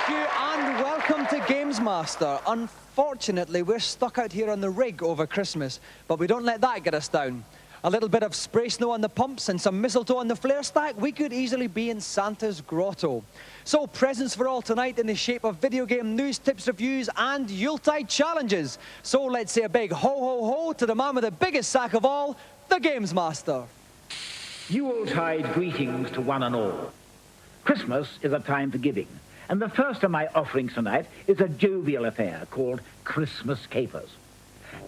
Thank you and welcome to GamesMaster. Unfortunately, we're stuck out here on the rig over Christmas, but we don't let that get us down. A little bit of spray snow on the pumps and some mistletoe on the flare stack, we could easily be in Santa's grotto. So presents for all tonight in the shape of video game news, tips, reviews and Yuletide challenges. So let's say a big ho ho ho to the man with the biggest sack of all, the GamesMaster. Yuletide greetings to one and all. Christmas is a time for giving, and the first of my offerings tonight is a jovial affair called Christmas Capers.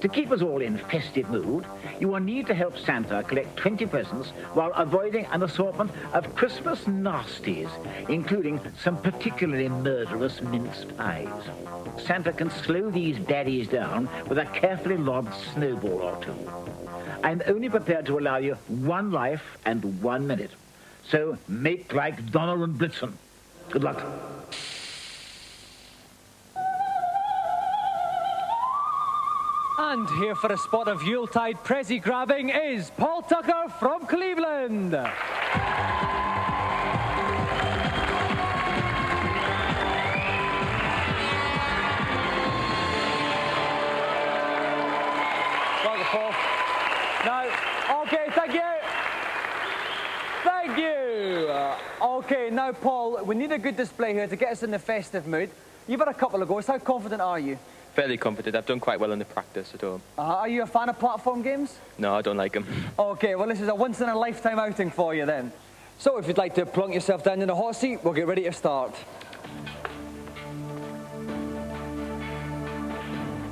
To keep us all in festive mood, you will need to help Santa collect 20 presents while avoiding an assortment of Christmas nasties, including some particularly murderous mince pies. Santa can slow these baddies down with a carefully lobbed snowball or two. I'm only prepared to allow you 1 life and 1 minute. So make like Donner and Blitzen. Good luck. And here for a spot of Yuletide Prezi grabbing is Paul Tucker from Cleveland. Well, Paul. Now, okay, thank you. Thank you. Okay, now, Paul, we need a good display here to get us in the festive mood. You've had a couple of goes. How confident are you? Fairly confident. I've done quite well in the practice at home. Are you a fan of platform games? No, I don't like them. Okay, well, this is a once-in-a-lifetime outing for you then. So if you'd like to plunk yourself down in the hot seat, we'll get ready to start.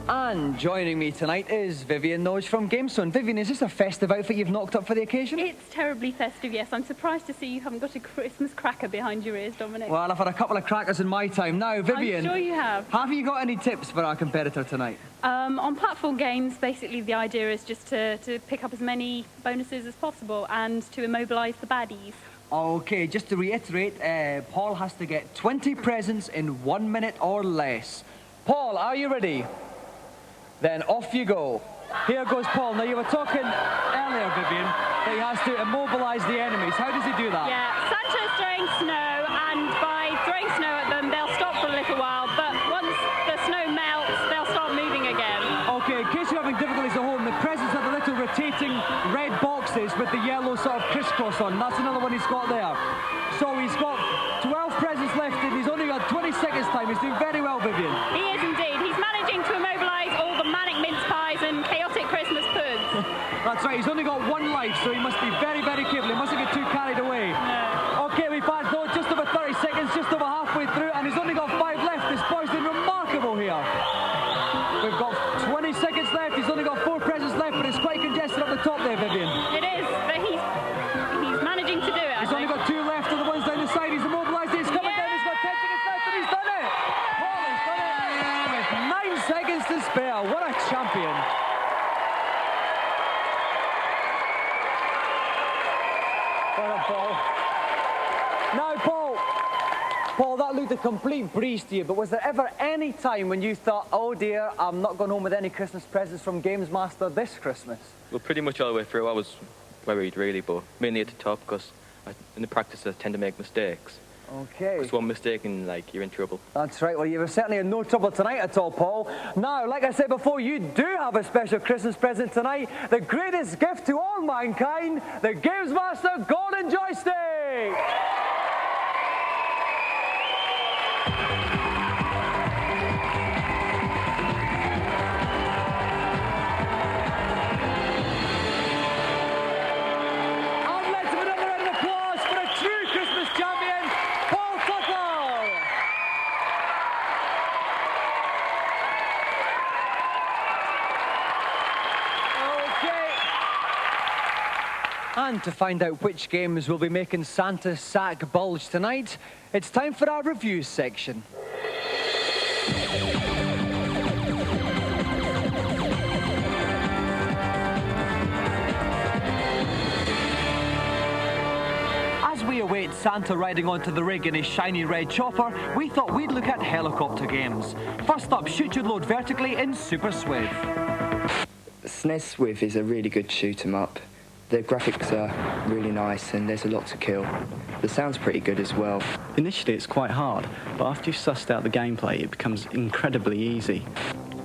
And joining me tonight is Vivian Noge from GameZone. Vivian, is this a festive outfit you've knocked up for the occasion? It's terribly festive, yes. I'm surprised to see you haven't got a Christmas cracker behind your ears, Dominic. Well, I've had a couple of crackers in my time. Now, Vivian... I'm sure you have. Have you got any tips for our competitor tonight? On platform games, basically the idea is just to pick up as many bonuses as possible and to immobilise the baddies. Okay, just to reiterate, Paul has to get 20 presents in 1 minute or less. Paul, are you ready? Then off you go. Here goes Paul. Now, you were talking earlier, Vivian, that he has to immobilise the enemies. How does he do that? Yeah, Santa's throwing snow, and by throwing snow at them, they'll stop for a little while, but once the snow melts, they'll start moving again. Okay, in case you're having difficulties at home, the presents are the little rotating red boxes with the yellow sort of crisscross on. That's another one he's got there. So he's got 12 presents left, and he's only got 20 seconds time. He's doing very well, Vivian. He is indeed. He's managing to immobilise all the manic mince pies and chaotic Christmas puds. That's right, he's only got 1 life, so he must be very, very careful. He mustn't get too carried away. No. Okay, we've had though just over 30 seconds, just over halfway through, and he's only got 5 left. This boy's doing remarkable here. We've got 20 seconds left. He's only got 4 presents left, but it's quite congested up the top there, Vivian. It is, but he's managing to do it. He's only got 2 left, and the ones down the side, he's immobilised it. He's coming down, he's got 10 seconds left, and he's done it! Paul has done it with 9 seconds to spare. What a champion. Well done, Paul. Now, Paul, that looked a complete breeze to you, but was there ever any time when you thought, oh dear, I'm not going home with any Christmas presents from GamesMaster this Christmas? Well, pretty much all the way through I was worried, really, but mainly at the top because in the practice I tend to make mistakes. Okay. Just one mistake and, like, you're in trouble. That's right. Well, you were certainly in no trouble tonight at all, Paul. Now, like I said before, you do have a special Christmas present tonight. The greatest gift to all mankind, the GamesMaster Golden Joystick! And let's have another round of applause for a true Christmas champion, Paul Tucker! Okay. And to find out which games will be making Santa's sack bulge tonight, it's time for our reviews section. As we await Santa riding onto the rig in his shiny red chopper, we thought we'd look at helicopter games. First up, shoot your load vertically in Super Swift. SNES Swift is a really good shoot 'em up. The graphics are really nice and there's a lot to kill. The sound's pretty good as well. Initially it's quite hard, but after you've sussed out the gameplay, it becomes incredibly easy.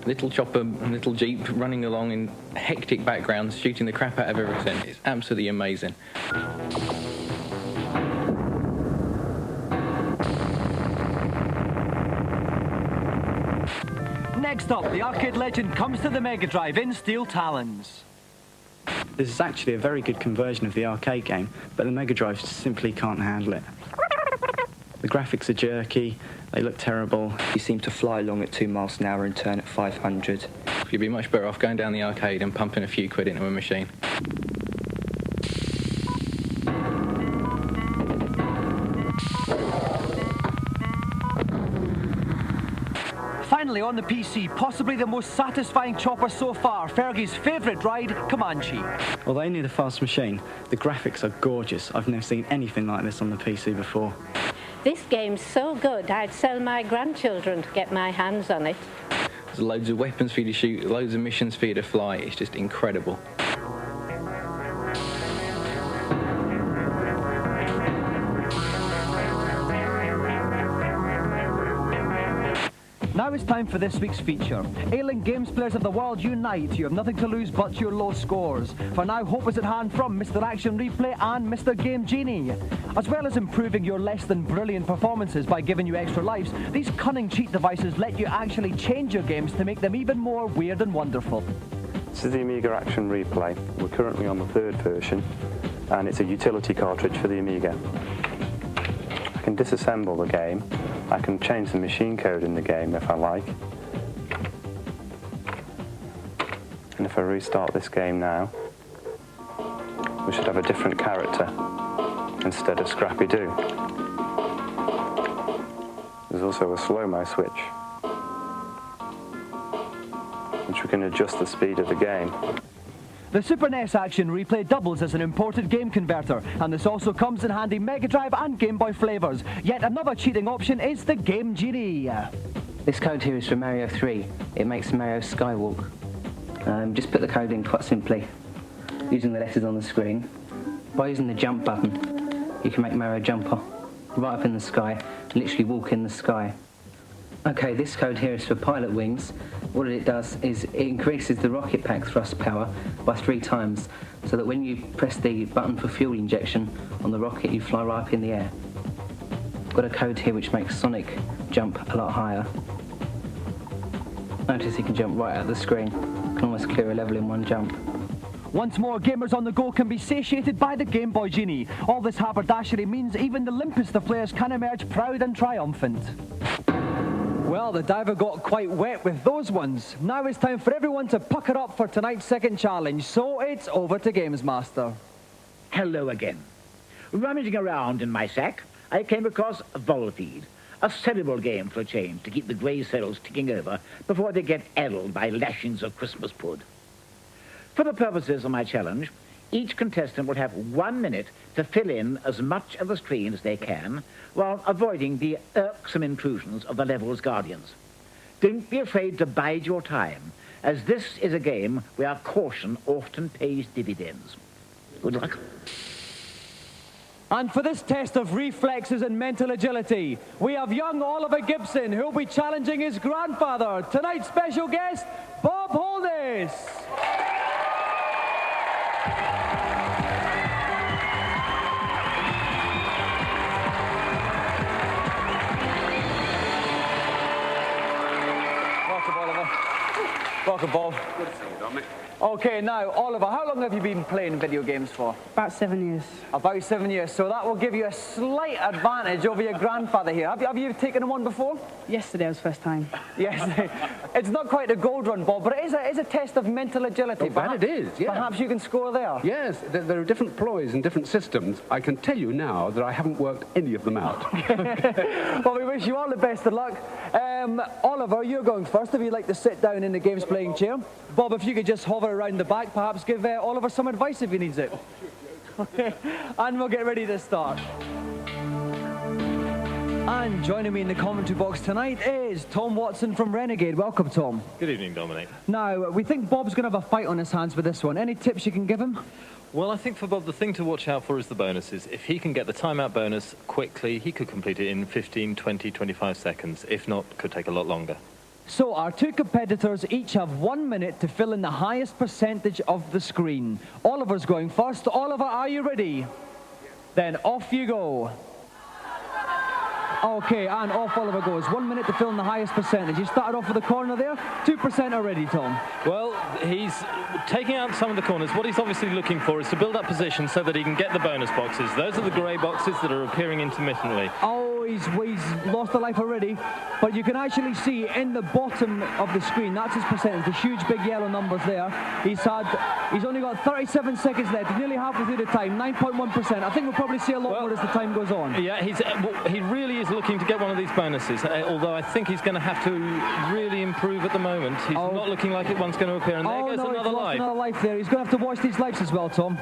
Little chopper, little jeep running along in hectic backgrounds, shooting the crap out of everything. It's absolutely amazing. Next up, the arcade legend comes to the Mega Drive in Steel Talons. This is actually a very good conversion of the arcade game, but the Mega Drive simply can't handle it. The graphics are jerky, they look terrible. You seem to fly along at 2 miles an hour and turn at 500. You'd be much better off going down the arcade and pumping a few quid into a machine. Finally on the PC, possibly the most satisfying chopper so far, Fergie's favourite ride, Comanche. Although they need a fast machine, the graphics are gorgeous. I've never seen anything like this on the PC before. This game's so good, I'd sell my grandchildren to get my hands on it. There's loads of weapons for you to shoot, loads of missions for you to fly. It's just incredible. Now it's time for this week's feature. Ailing games players of the world, unite. You have nothing to lose but your low scores. For now, hope is at hand from Mr. Action Replay and Mr. Game Genie. As well as improving your less than brilliant performances by giving you extra lives, these cunning cheat devices let you actually change your games to make them even more weird and wonderful. This is the Amiga Action Replay. We're currently on the 3rd version, and it's a utility cartridge for the Amiga. I can disassemble the game. I can change the machine code in the game if I like. And if I restart this game now, we should have a different character instead of Scrappy-Doo. There's also a slow-mo switch, which we can adjust the speed of the game. The Super NES Action Replay doubles as an imported game converter, and this also comes in handy Mega Drive and Game Boy flavours. Yet another cheating option is the Game Genie. This code here is for Mario 3. It makes Mario skywalk. Just put the code in quite simply, using the letters on the screen. By using the jump button, you can make Mario jump up, right up in the sky, and literally walk in the sky. Okay, this code here is for pilot wings. What it does is it increases the rocket pack thrust power by 3 times, so that when you press the button for fuel injection on the rocket, you fly right up in the air. Got a code here which makes Sonic jump a lot higher. Notice he can jump right out of the screen. Can almost clear a level in one jump. Once more, gamers on the go can be satiated by the Game Boy Genie. All this haberdashery means even the limpest of players can emerge proud and triumphant. Well, the diver got quite wet with those ones. Now it's time for everyone to pucker up for tonight's second challenge, so it's over to GamesMaster. Hello again. Rummaging around in my sack, I came across Volfeed, a cerebral game for a change to keep the grey cells ticking over before they get addled by lashings of Christmas pud. For the purposes of my challenge, each contestant will have 1 minute to fill in as much of the screen as they can while avoiding the irksome intrusions of the level's guardians. Don't be afraid to bide your time, as this is a game where caution often pays dividends. Good luck. And for this test of reflexes and mental agility, we have young Oliver Gibson, who will be challenging his grandfather, tonight's special guest, Bob Holness. Welcome, Bob. Good to see you, Dominic. Okay, now, Oliver, how long have you been playing video games for? About 7 years. About 7 years, so that will give you a slight advantage over your grandfather here. Have you taken him on before? Yesterday was first time. Yes. It's not quite a gold run, Bob, but it is a test of mental agility. Oh, that it is, yeah. Perhaps you can score there. Yes, there are different ploys and different systems. I can tell you now that I haven't worked any of them out. Well, we wish you all the best of luck. Oliver, you're going first if you'd like to sit down in the games playing chair. Bob, if you could just hover around the back, perhaps give Oliver some advice if he needs it. Okay, and we'll get ready to start. And joining me in the commentary box tonight is Tom Watson from Renegade. Welcome, Tom. Good evening, Dominic. Now, we think Bob's going to have a fight on his hands with this one. Any tips you can give him? Well, I think for Bob, the thing to watch out for is the bonuses. If he can get the timeout bonus quickly, he could complete it in 15, 20, 25 seconds. If not, could take a lot longer. So our two competitors each have 1 minute to fill in the highest percentage of the screen. Oliver's going first. Oliver, are you ready? Then off you go. Okay, and off Oliver goes. 1 minute to fill in the highest percentage. You started off with the corner there. 2% already, Tom. Well, he's taking out some of the corners. What he's obviously looking for is to build up position so that he can get the bonus boxes. Those are the grey boxes that are appearing intermittently. Oh, he's lost a life already. But you can actually see in the bottom of the screen, that's his percentage, the huge big yellow numbers there. He's only got 37 seconds left. He's nearly halfway through the time, 9.1%. I think we'll probably see a lot more as the time goes on. Yeah, he really is looking to get one of these bonuses, although I think he's going to have to really improve at the moment. He's not looking like one's going to appear, and there goes another life. Another life there. He's going to have to watch these lives as well, Tom.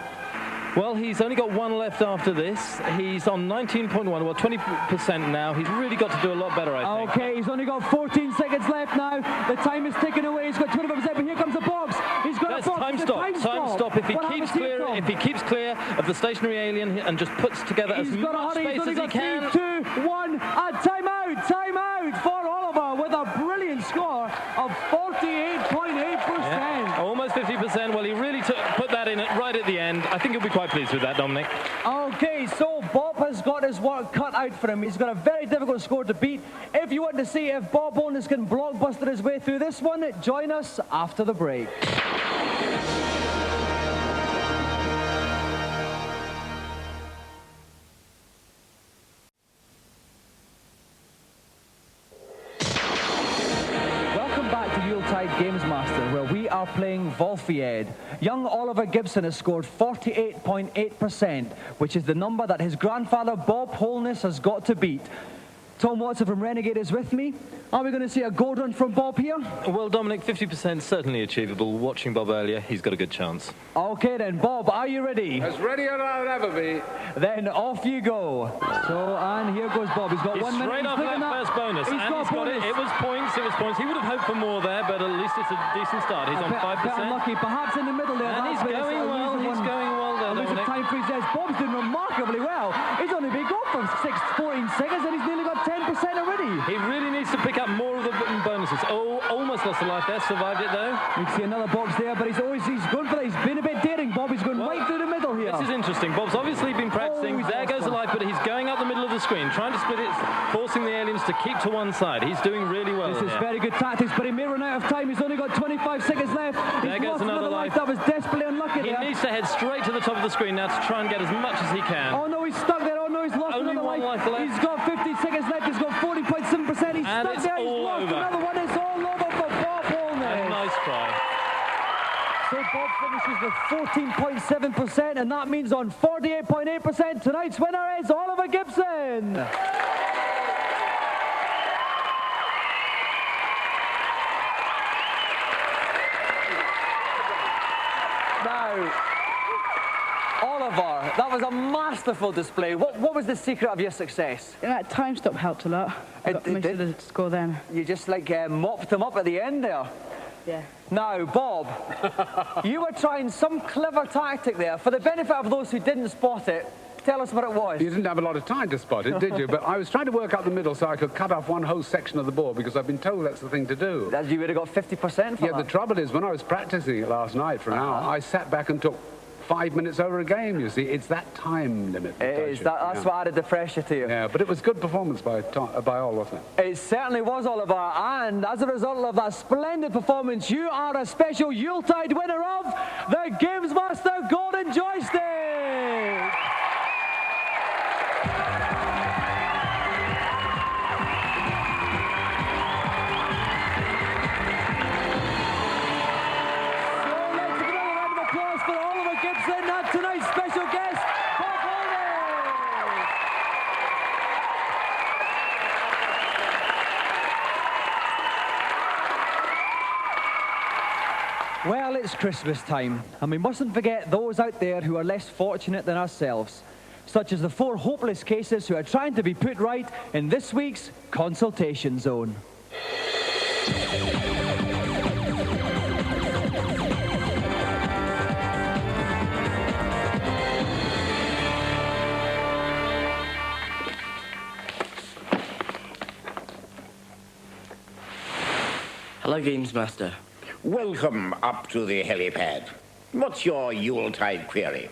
Well, he's only got one left after this. He's on 19.1, well, 20% now. He's really got to do a lot better, I think. Okay, he's only got 14 seconds left now. The time is ticking away. He's got 25%, but here comes the box. He's got a box. Time stop. If he keeps clear of the stationary alien and just puts together as much space as he can. 3, 2, 1, and time out for Oliver with a brilliant score of 48.8%. Yeah, almost 50%. Well, he really put that in right at the end. I think he'll be quite pleased with that, Dominic. Okay, so Bob has got his work cut out for him. He's got a very difficult score to beat. If you want to see if Bob Holness can blockbuster his way through this one, join us after the break. GamesMaster, where we are playing Volfied. Young Oliver Gibson has scored 48.8%, which is the number that his grandfather Bob Holness has got to beat. Tom Watson from Renegade is with me. Are we going to see a gold run from Bob here? Well, Dominic, 50% certainly achievable. Watching Bob earlier, he's got a good chance. Okay then, Bob, are you ready? As ready as I'll ever be. Then off you go. So, and here goes Bob. He's got 1 minute. Straight off that first bonus. He's got it. It was points. He would have hoped for more there, but at least it's a decent start. He's on 5%. Unlucky, perhaps in the middle there. And he's going well. He's going well there, Dominic. Time for his Bob's doing remarkably well. He's only been going for 14 seconds, and he's nearly got 10% already. He really needs to pick up more of the bonuses. Oh, almost lost a life there. Survived it though. You can see another box there, but he's going for that. He's been a bit daring, Bob. He's going right through the middle here. This is interesting. Bob's obviously been practicing. There goes a life, but he's going out the middle of the screen, trying to split it, forcing the aliens to keep to one side. He's doing really well. This is very good tactics, but he may run out of time. He's only got 25 seconds left. There goes another life. That was desperately unlucky there. He needs to head straight to the top of the screen now to try and get as much as he can. Oh no, he's stuck there. Oh no, he's lost only another one life left. He's got 15 seconds left. He's got 40.7%. He's and stuck there. He's lost another one. It's all over for Bob Holness. A nice try. So Bob finishes with 14.7%, and that means on 48.8%, tonight's winner is Oliver Gibson. Now, Oliver, that was a masterful display. What was the secret of your success? That time stop helped a lot. I got most of the score then. You just like mopped him up at the end there. Yeah. Now, Bob, you were trying some clever tactic there. For the benefit of those who didn't spot it, tell us what it was. You didn't have a lot of time to spot it, did you? But I was trying to work up the middle so I could cut off one whole section of the board because I've been told that's the thing to do. That you would have got 50% for Yeah, the trouble is, when I was practicing it last night for an hour, I sat back and took 5 minutes over a game, you see. It's that time limit. It is. That's what added the pressure to you. Yeah, but it was good performance by all, wasn't it? It certainly was, Oliver. And as a result of that splendid performance, you are a special Yuletide winner of the GamesMaster Golden Joystick. Tonight's special guest, Bob Holness. Well, it's Christmas time, and we mustn't forget those out there who are less fortunate than ourselves, such as the 4 hopeless cases who are trying to be put right in this week's Consultation Zone. Hello, GamesMaster. Welcome up to the helipad. What's your Yuletide query?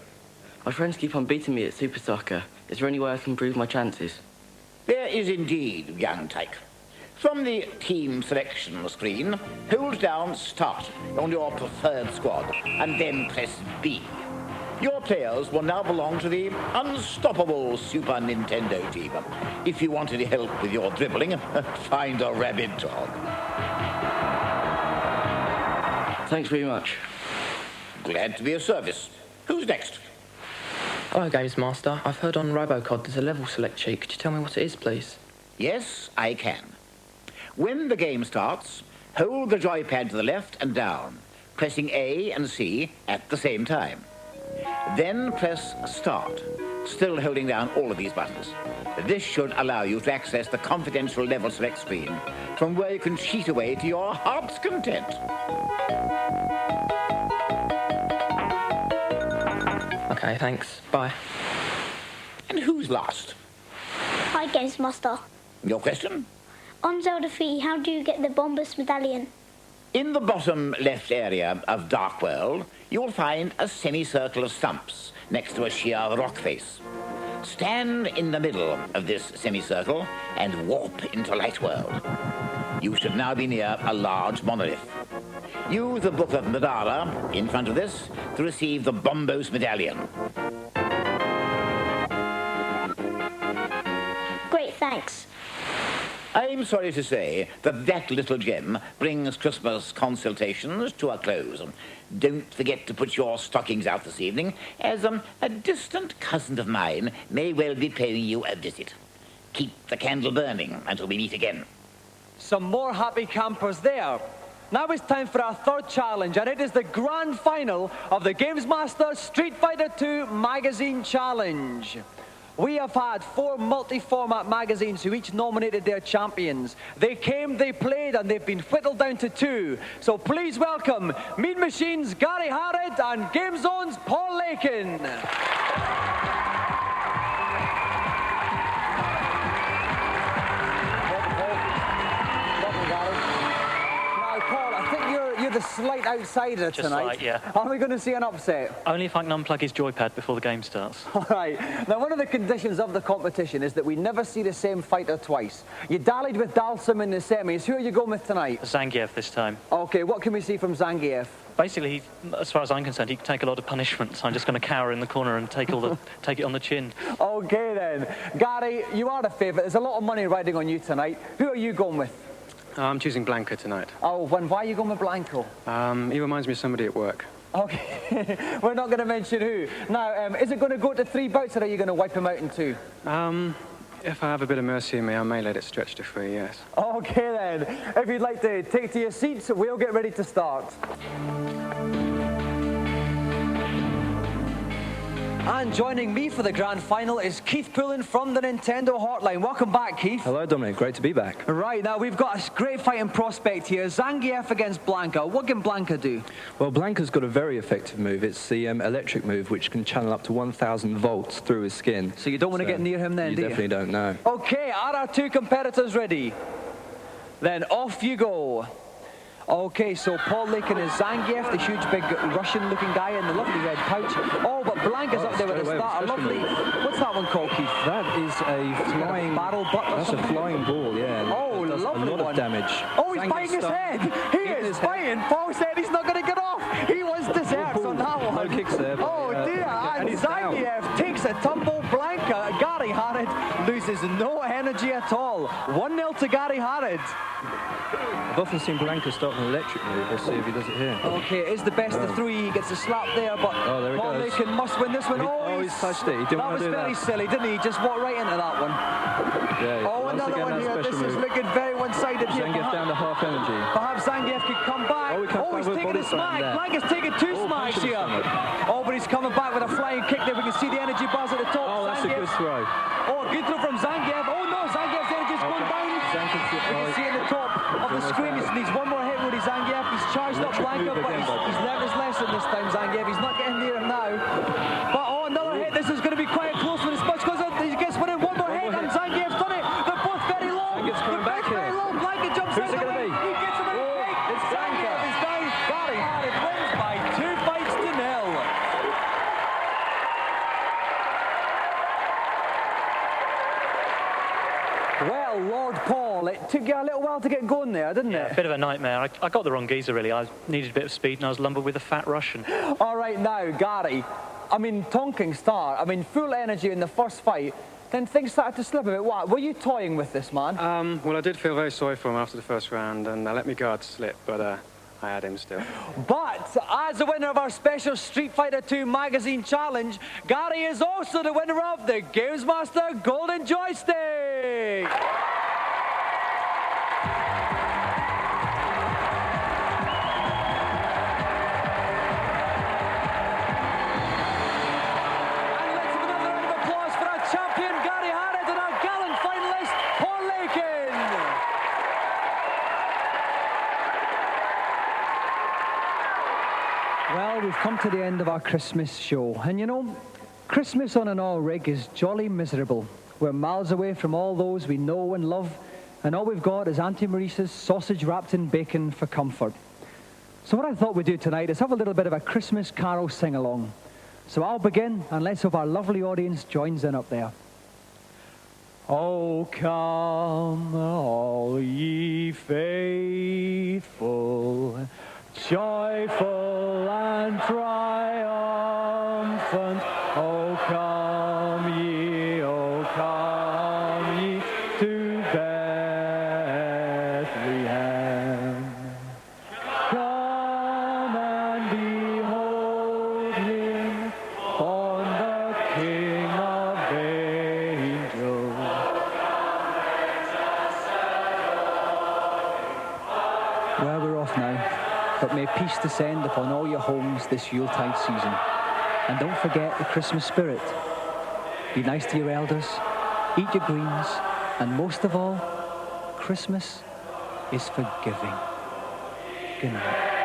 My friends keep on beating me at Super Soccer. Is there any way I can improve my chances? There is indeed, young tyke. From the team selection screen, hold down Start on your preferred squad, and then press B. Your players will now belong to the unstoppable Super Nintendo team. If you want any help with your dribbling, find a rabid dog. Thanks very much. Glad to be of service. Who's next? Hello, GamesMaster. I've heard on Robocod there's a level select sheet. Could you tell me what it is, please? Yes, I can. When the game starts, hold the joypad to the left and down, pressing A and C at the same time. Then press Start, still holding down all of these buttons. This should allow you to access the confidential level select screen, from where you can cheat away to your heart's content. Okay, thanks. Bye. And who's last? Hi, GamesMaster. Your question? On Zelda 3, how do you get the Bombus medallion? In the bottom left area of Dark World, you'll find a semicircle of stumps next to a sheer rock face. Stand in the middle of this semicircle and warp into Light World. You should now be near a large monolith. Use the Book of Madara in front of this to receive the Bombos medallion. Great, thanks. I'm sorry to say that little gem brings Christmas consultations to a close. Don't forget to put your stockings out this evening, as a distant cousin of mine may well be paying you a visit. Keep the candle burning until we meet again. Some more happy campers there. Now it's time for our third challenge, and it is the grand final of the GamesMaster Street Fighter II Magazine Challenge. We have had 4 multi-format magazines who each nominated their champions. They came, they played, and they've been whittled down to 2. So please welcome Mean Machine's Gary Harrod and GameZone's Paul Lakin. The slight outsider Just tonight. slight, yeah. Are we going to see an upset? Only if I can unplug his joypad before the game starts. All right. Now, one of the conditions of the competition is that we never see the same fighter twice. You dallied with Dalsum in the semis. Who are you going with tonight? Zangief this time. Okay, what can we see from Zangief? Basically, as far as I'm concerned, he can take a lot of punishment, so I'm just going to cower in the corner and take it on the chin. Okay, then. Gary, you are the favourite. There's a lot of money riding on you tonight. Who are you going with? I'm choosing Blanco tonight. Oh, why are you going with Blanco? He reminds me of somebody at work. Okay, we're not going to mention who. Now, is it going to go to 3 bouts, or are you going to wipe him out in 2? If I have a bit of mercy in me, I may let it stretch to 3, yes. Okay, then. If you'd like to take to your seats, we'll get ready to start. And joining me for the grand final is Keith Pullen from the Nintendo Hotline. Welcome back, Keith. Hello, Dominic. Great to be back. Right, now we've got a great fighting prospect here. Zangief against Blanca. What can Blanca do? Well, Blanca's got a very effective move. It's the electric move, which can channel up to 1,000 volts through his skin. So you don't want to get near him then, do you? Definitely don't, no. Okay, are our 2 competitors ready? Then off you go. Okay, so Paul Lakin is Zangief, the huge, big, Russian-looking guy in the lovely red pouch. Oh, but Blanca's up there with a start. A lovely... What's that one called, Keith? That is a flying... barrel butt. That's a flying ball, yeah. Oh, it does lovely a lot one. of damage. Oh, he's biting his head. He is fighting. Paul said he's not going to get off. He wants desserts on that one. No kicks there. Oh, dear. And Zangief takes a tumble. Blanca, Gary Harrod loses no energy at all. 1-0 to Gary Harrod. I've often seen Blanca start an electric move. Let's see if he does it here. Okay, it is the best of 3. He gets a slap there, but Paul Lakin must win this one. Oh, he's touched it. He didn't that want to was do very silly, didn't he? He just walked right into that one. Yeah, oh, another one here. This is looking very one-sided here. Zangief down to half energy. Perhaps Zangief could come back. Oh, he's taking a smack. Blanca's taking 2 smacks here. Oh, but he's coming back with a flying kick there. We can see the energy bars at the top. Oh, that's a good throw. Oh, a good throw from Zangief. Oh, no, Zangief's energy's gone down. We can see at the top of the screen. He needs one more hit, Rudy Zangief. He's charged up Blanca, but he's learned his lesson this time, Zangief. He's not getting near him now. But, oh, another hit. This is going to be quite close when it's much closer. He gets one in, one more hit, and Zangief's done it. They're both very low. Zangief's coming back here. Very low. Blanca jumps out. Who's it going to be? He gets him in the Well, Lord Paul, it took you a little while to get going there, didn't it? Yeah, A bit of a nightmare. I got the wrong geezer, really. I needed a bit of speed, and I was lumbered with a fat Russian. All right, now, Gary, I mean, Tonking start. I mean, full energy in the first fight. Then things started to slip a bit. What? Were you toying with this man? Well, I did feel very sorry for him after the first round, and I let my guard slip, but I had him still. But as the winner of our special Street Fighter 2 magazine challenge, Gary is also the winner of the GamesMaster Golden Joystick. Well, we've come to the end of our Christmas show. And you know, Christmas on an oil rig is jolly miserable. We're miles away from all those we know and love, and all we've got is Auntie Maurice's sausage wrapped in bacon for comfort. So what I thought we'd do tonight is have a little bit of a Christmas carol sing-along. So I'll begin, and let's hope our lovely audience joins in up there. Oh, come, all ye faithful, joyful and triumphant. Oh, come ye to Bethlehem. Come and behold him, born the King of angels. Well, we're off now. But may peace descend upon all your homes this Yuletide season. And don't forget the Christmas spirit. Be nice to your elders, eat your greens, and most of all, Christmas is forgiving. Good night.